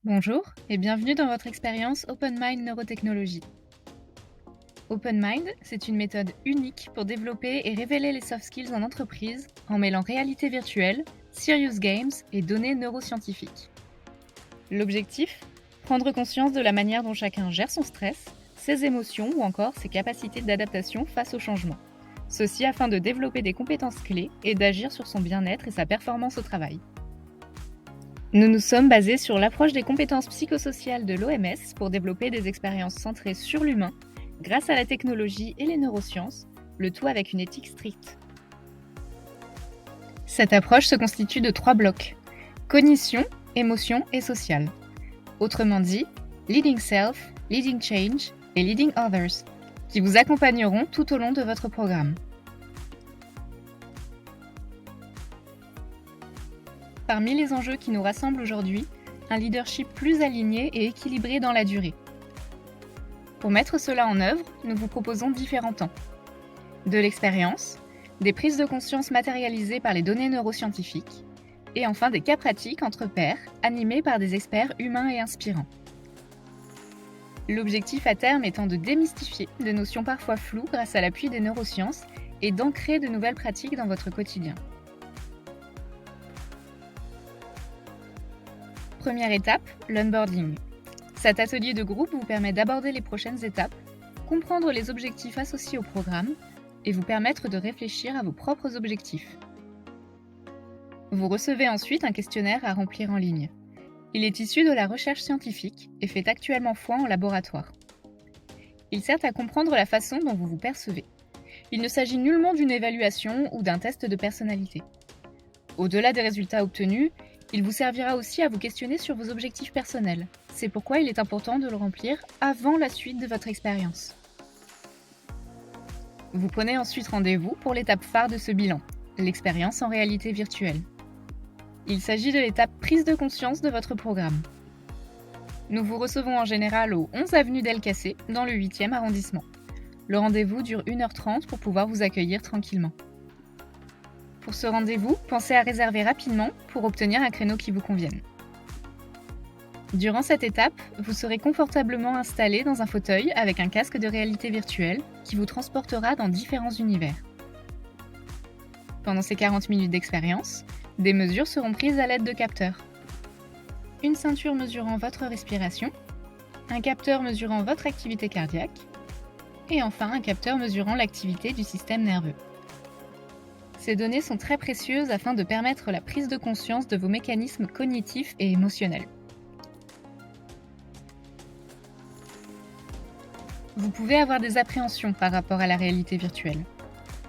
Bonjour et bienvenue dans votre expérience Open Mind Neurotechnologie. Open Mind, c'est une méthode unique pour développer et révéler les soft skills en entreprise en mêlant réalité virtuelle, serious games et données neuroscientifiques. L'objectif? Prendre conscience de la manière dont chacun gère son stress, ses émotions ou encore ses capacités d'adaptation face au changement. Ceci afin de développer des compétences clés et d'agir sur son bien-être et sa performance au travail. Nous nous sommes basés sur l'approche des compétences psychosociales de l'OMS pour développer des expériences centrées sur l'humain, grâce à la technologie et les neurosciences, le tout avec une éthique stricte. Cette approche se constitue de 3 blocs: cognition, émotion et social. Autrement dit, Leading Self, Leading Change et Leading Others, qui vous accompagneront tout au long de votre programme. Parmi les enjeux qui nous rassemblent aujourd'hui, un leadership plus aligné et équilibré dans la durée. Pour mettre cela en œuvre, nous vous proposons différents temps. De l'expérience, des prises de conscience matérialisées par les données neuroscientifiques, et enfin des cas pratiques entre pairs, animés par des experts humains et inspirants. L'objectif à terme étant de démystifier des notions parfois floues grâce à l'appui des neurosciences et d'ancrer de nouvelles pratiques dans votre quotidien. Première étape, l'onboarding. Cet atelier de groupe vous permet d'aborder les prochaines étapes, comprendre les objectifs associés au programme et vous permettre de réfléchir à vos propres objectifs. Vous recevez ensuite un questionnaire à remplir en ligne. Il est issu de la recherche scientifique et fait actuellement foi en laboratoire. Il sert à comprendre la façon dont vous vous percevez. Il ne s'agit nullement d'une évaluation ou d'un test de personnalité. Au-delà des résultats obtenus, il vous servira aussi à vous questionner sur vos objectifs personnels. C'est pourquoi il est important de le remplir avant la suite de votre expérience. Vous prenez ensuite rendez-vous pour l'étape phare de ce bilan, l'expérience en réalité virtuelle. Il s'agit de l'étape prise de conscience de votre programme. Nous vous recevons en général au 11 avenue d'El Cassé, dans le 8e arrondissement. Le rendez-vous dure 1h30 pour pouvoir vous accueillir tranquillement. Pour ce rendez-vous, pensez à réserver rapidement pour obtenir un créneau qui vous convienne. Durant cette étape, vous serez confortablement installé dans un fauteuil avec un casque de réalité virtuelle qui vous transportera dans différents univers. Pendant ces 40 minutes d'expérience, des mesures seront prises à l'aide de capteurs. Une ceinture mesurant votre respiration, un capteur mesurant votre activité cardiaque, et enfin un capteur mesurant l'activité du système nerveux. Ces données sont très précieuses afin de permettre la prise de conscience de vos mécanismes cognitifs et émotionnels. Vous pouvez avoir des appréhensions par rapport à la réalité virtuelle,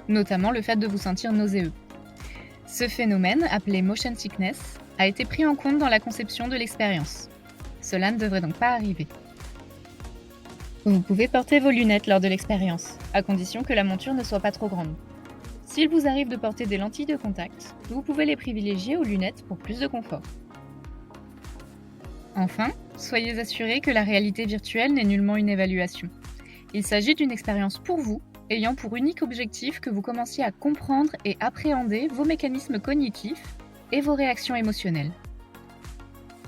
notamment le fait de vous sentir nauséeux. Ce phénomène, appelé motion sickness, a été pris en compte dans la conception de l'expérience. Cela ne devrait donc pas arriver. Vous pouvez porter vos lunettes lors de l'expérience, à condition que la monture ne soit pas trop grande. S'il vous arrive de porter des lentilles de contact, vous pouvez les privilégier aux lunettes pour plus de confort. Enfin, soyez assurés que la réalité virtuelle n'est nullement une évaluation. Il s'agit d'une expérience pour vous, ayant pour unique objectif que vous commenciez à comprendre et appréhender vos mécanismes cognitifs et vos réactions émotionnelles.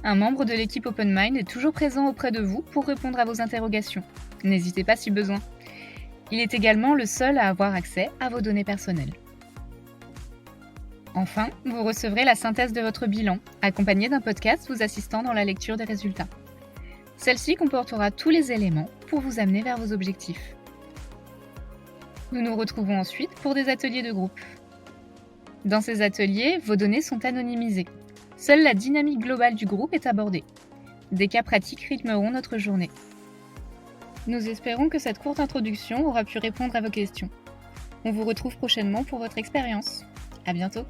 Un membre de l'équipe Open Mind est toujours présent auprès de vous pour répondre à vos interrogations. N'hésitez pas si besoin. Il est également le seul à avoir accès à vos données personnelles. Enfin, vous recevrez la synthèse de votre bilan, accompagnée d'un podcast vous assistant dans la lecture des résultats. Celle-ci comportera tous les éléments pour vous amener vers vos objectifs. Nous nous retrouvons ensuite pour des ateliers de groupe. Dans ces ateliers, vos données sont anonymisées. Seule la dynamique globale du groupe est abordée. Des cas pratiques rythmeront notre journée. Nous espérons que cette courte introduction aura pu répondre à vos questions. On vous retrouve prochainement pour votre expérience. À bientôt!